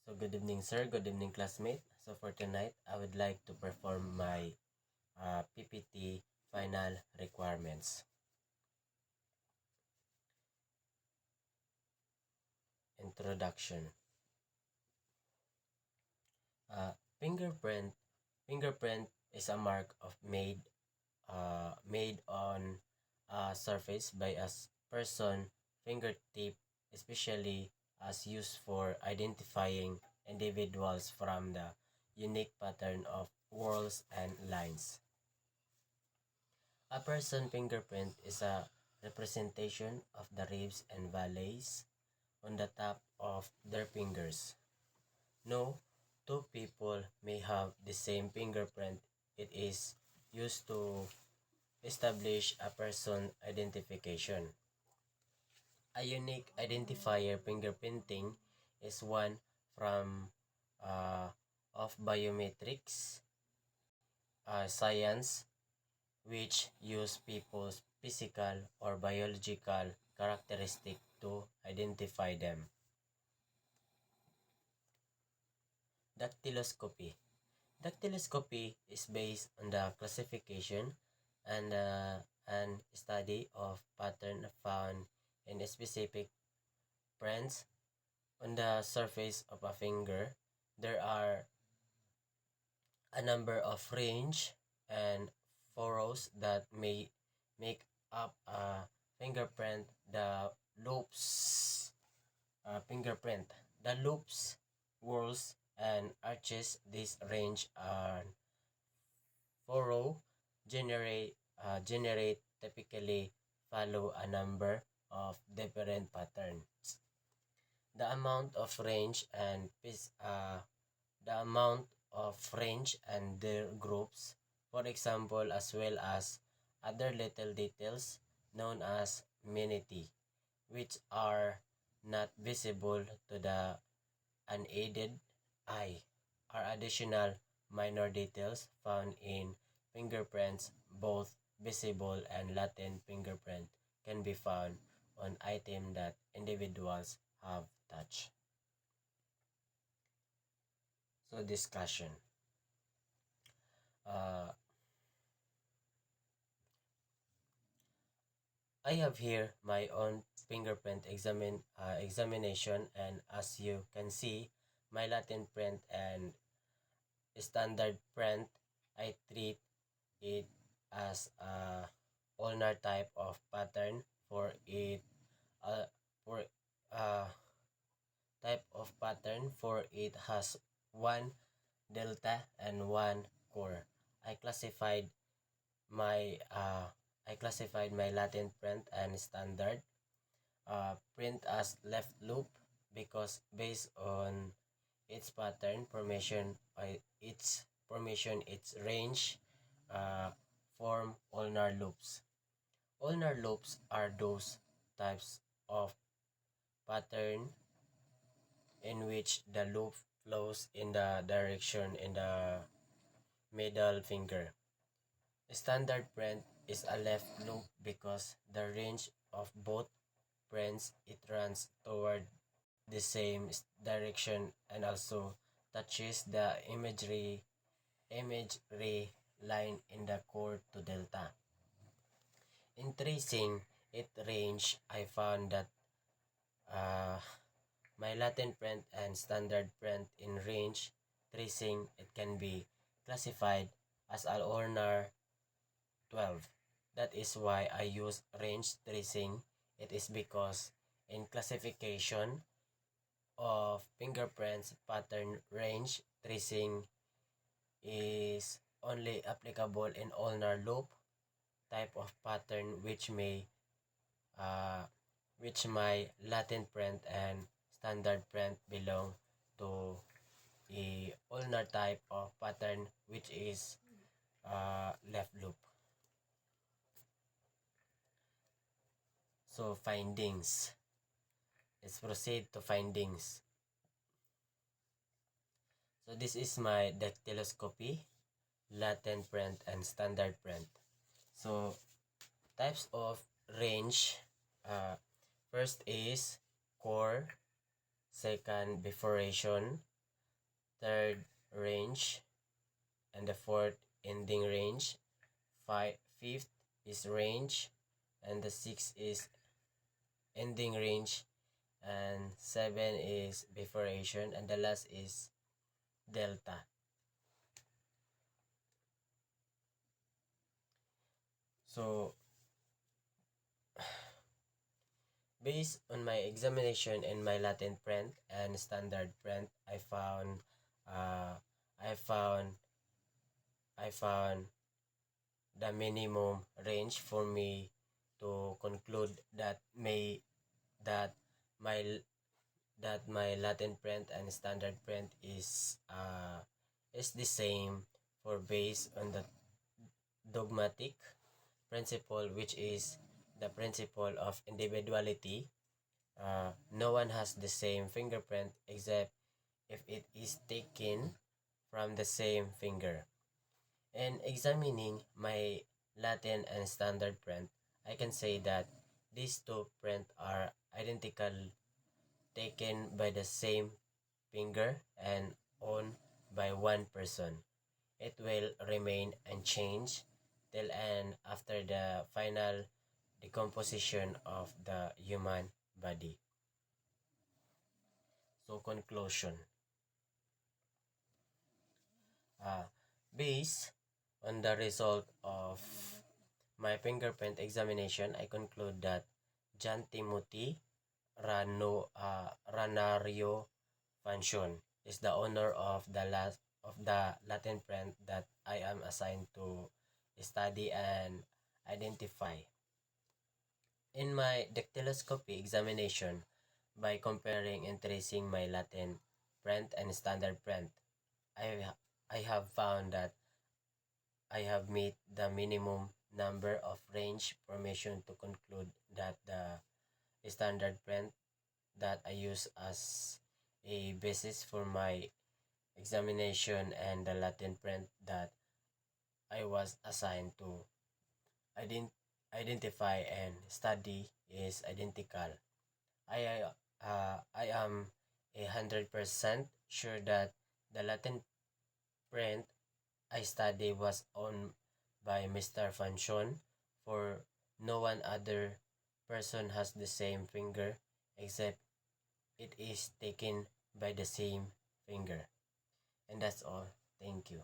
So good evening, sir. Good evening, classmate. So for tonight, I would like to perform my PPT final requirements. Introduction. Uh, fingerprint. Fingerprint is a mark of made on a surface by a person fingertip, especially as used for identifying individuals from the unique pattern of whorls and lines. A person fingerprint is a representation of the ribs and valleys on the top of their fingers. No, two people may have the same fingerprint. It is used to establish a person identification. A unique identifier fingerprinting is one from of biometrics science, which use people's physical or biological characteristic to identify them. Dactyloscopy. Dactyloscopy is based on the classification and study of pattern found in specific prints on the surface of a finger. There are a number of range and furrows that may make up a fingerprint. The loops fingerprint. The loops, whorls, and arches this range and furrow generate typically follow a number of different patterns. The amount of range and the amount of range and their groups, for example, as well as other little details known as minity, which are not visible to the unaided eye, are additional minor details found in fingerprints. Both visible and latent fingerprint can be found on items that individuals have touched. So discussion. Uh, I have here my own fingerprint examination, and as you can see, my latent print and standard print, I treat it as a ulnar type of pattern uh, for type of pattern for it has one delta and one core. I classified my latent print and standard print as left loop because based on its pattern formation, its range uh, form ulnar loops. Ulnar loops are those types of pattern in which the loop flows in the direction in the middle finger. Standard print is a left loop because the range of both prints it runs toward the same direction and also touches the imagery line in the core to delta. In tracing it range, I found that uh, my latent print and standard print in range tracing it can be classified as al ulnar 12. That is why I use range tracing. It is because in classification of fingerprints pattern, range tracing is only applicable in ulnar loop type of pattern uh, which my latent print and standard print belong to a ulnar type of pattern which is left loop. So findings. Let's proceed to findings. So this is my dactyloscopy, latent print, and standard print. So types of range. First is core, second bifurcation, third range, and the fourth ending range. Fifth is range, and the sixth is ending range, and seven is bifurcation, and the last is delta. So based on my examination in my latent print and standard print, uh, I found I found the minimum range for me to conclude that my my latent print and standard print is the same, for based on the dogmatic principle, which is the principle of individuality. No one has the same fingerprint except if it is taken from the same finger. In examining my Latin and standard print, I can say that these two prints are identical, taken by the same finger and owned by one person. It will remain unchanged till and after the final decomposition of the human body. So conclusion. Based on the result of my fingerprint examination, I conclude that John Timothy Ranario Fanchon is the owner of the Latin print that I am assigned to study and identify. In my dactyloscopy examination, by comparing and tracing my Latin print and standard print, I I have found that I have met the minimum number of range formation to conclude that the standard print that I use as a basis for my examination and the Latin print that I was assigned to ident- identify and study is identical. I am 100% sure that the Latin print I study was owned by Mr. Fanchon, for no one other person has the same finger except it is taken by the same finger. And that's all. Thank you.